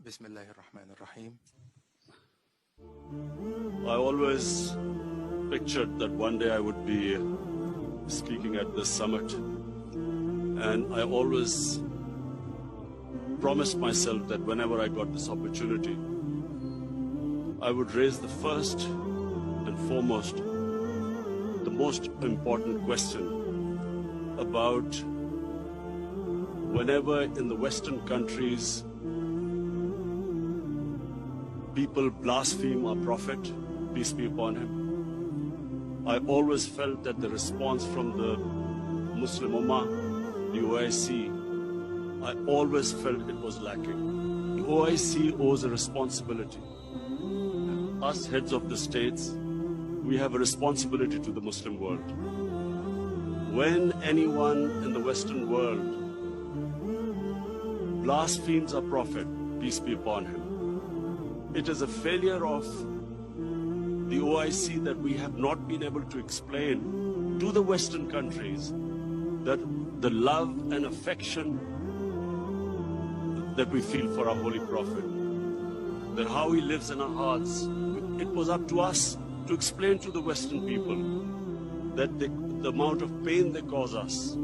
Bismillahir Rahmanir Rahim. I always pictured that one day I would be speaking at this summit, and I always promised myself that whenever I got this opportunity, I would raise the first and foremost, the most important question about whenever in the Western countries people blaspheme our Prophet, peace be upon him. I always felt that the response from the Muslim Ummah, the OIC, I always felt it was lacking. The OIC owes a responsibility. Us heads of the states, we have a responsibility to the Muslim world. When anyone in the Western world blasphemes our Prophet, peace be upon him, it is a failure of the OIC that we have not been able to explain to the Western countries that the love and affection that we feel for our Holy Prophet, that how he lives in our hearts. It was up to us to explain to the Western people that the amount of pain they cause us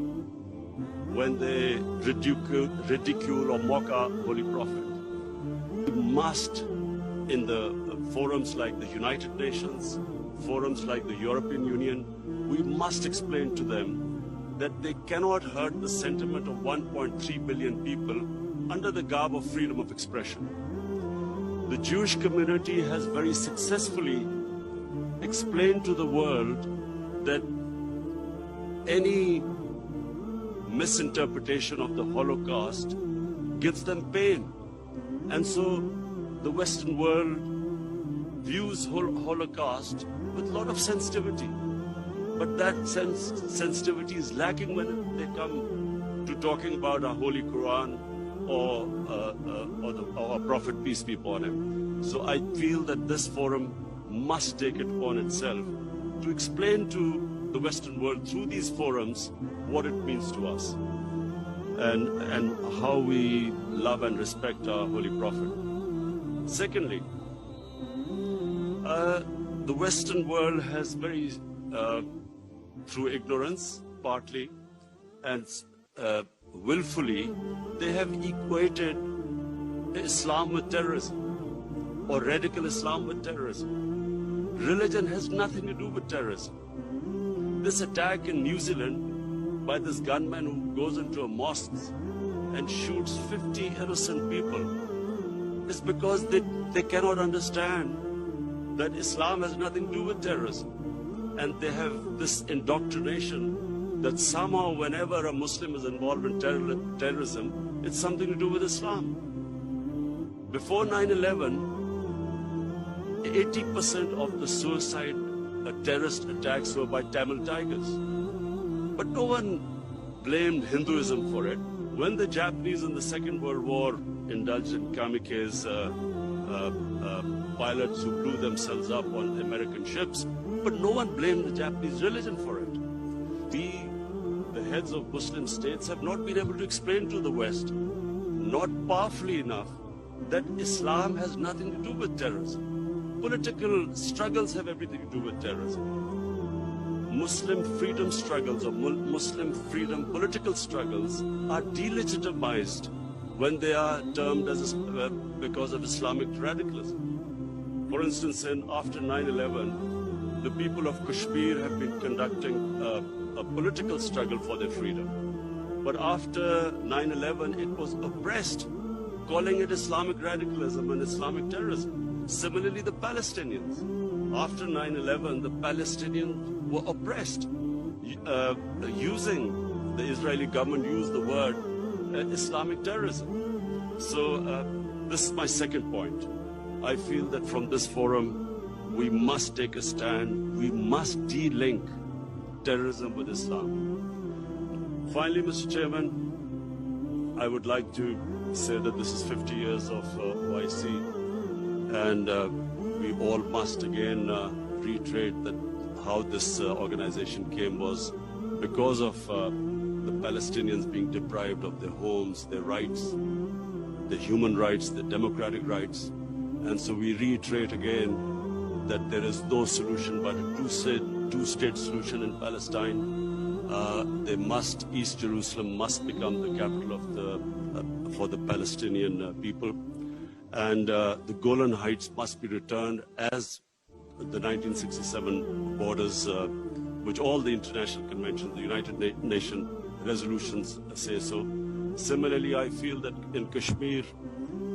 when they ridicule or mock our Holy Prophet. We must, in the forums like the United Nations, forums like the European Union, we must explain to them that they cannot hurt the sentiment of 1.3 billion people under the garb of freedom of expression. The Jewish community has very successfully explained to the world that any misinterpretation of the Holocaust gives them pain. And so the Western world views Holocaust with a lot of sensitivity. But that sensitivity is lacking when they come to talking about our Holy Quran or our Prophet, peace be upon him. So I feel that this forum must take it upon itself to explain to the Western world through these forums what it means to us and how we love and respect our Holy Prophet. Secondly, the Western world has very, through ignorance partly and willfully, they have equated Islam with terrorism or radical Islam with terrorism. Religion has nothing to do with terrorism. This attack in New Zealand by this gunman who goes into a mosque and shoots 50 innocent people is because they cannot understand that Islam has nothing to do with terrorism. And they have this indoctrination that somehow whenever a Muslim is involved in terrorism, it's something to do with Islam. Before 9/11, 80% of the suicide terrorist attacks were by Tamil Tigers. But no one blamed Hinduism for it. When the Japanese in the Second World War indulged in kamikaze pilots who blew themselves up on American ships, but no one blamed the Japanese religion for it. We, the heads of Muslim states, have not been able to explain to the West, not powerfully enough, that Islam has nothing to do with terrorism. Political struggles have everything to do with terrorism. Muslim freedom struggles or Muslim freedom political struggles are delegitimized when they are termed as because of Islamic radicalism. For instance, after 9/11, the people of Kashmir have been conducting a political struggle for their freedom. But after 9/11, it was oppressed, calling it Islamic radicalism and Islamic terrorism. Similarly, the Palestinians. After 9/11, the Palestinians were oppressed. The Israeli government used the word Islamic terrorism. So this is my second point. I feel that from this forum, we must take a stand. We must de-link terrorism with Islam. Finally, Mr. Chairman, I would like to say that this is 50 years of OIC, and we all must again reiterate that how this organization came was because of the Palestinians being deprived of their homes, their rights. their human rights, their democratic rights. And so we reiterate again that there is no solution but a two-state solution in Palestine. East Jerusalem must become the capital for the Palestinian people. And the Golan Heights must be returned as the 1967 borders, which all the international conventions, the United Nations resolutions say so. Similarly, I feel that in Kashmir,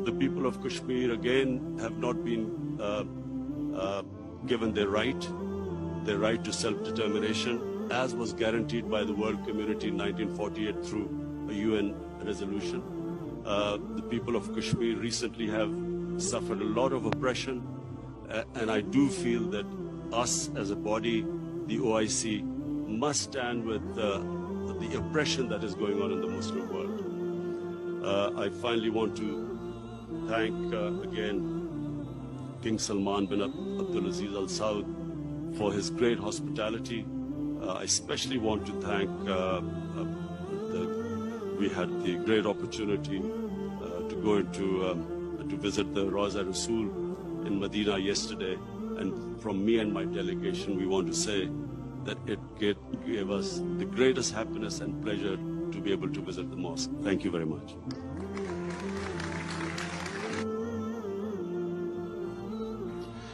the people of Kashmir again have not been given their right to self-determination, as was guaranteed by the world community in 1948 through a UN resolution. The people of Kashmir recently have suffered a lot of oppression, and I do feel that us as a body, the OIC, must stand with the oppression that is going on in the Muslim world. I finally want to thank again King Salman bin Abdulaziz Al Saud for his great hospitality. I especially want to thank we had the great opportunity to go to visit the Rawza Rasul in Medina yesterday, and from me and my delegation, we want to say that it gave us the greatest happiness and pleasure to be able to visit the mosque. Thank you very much.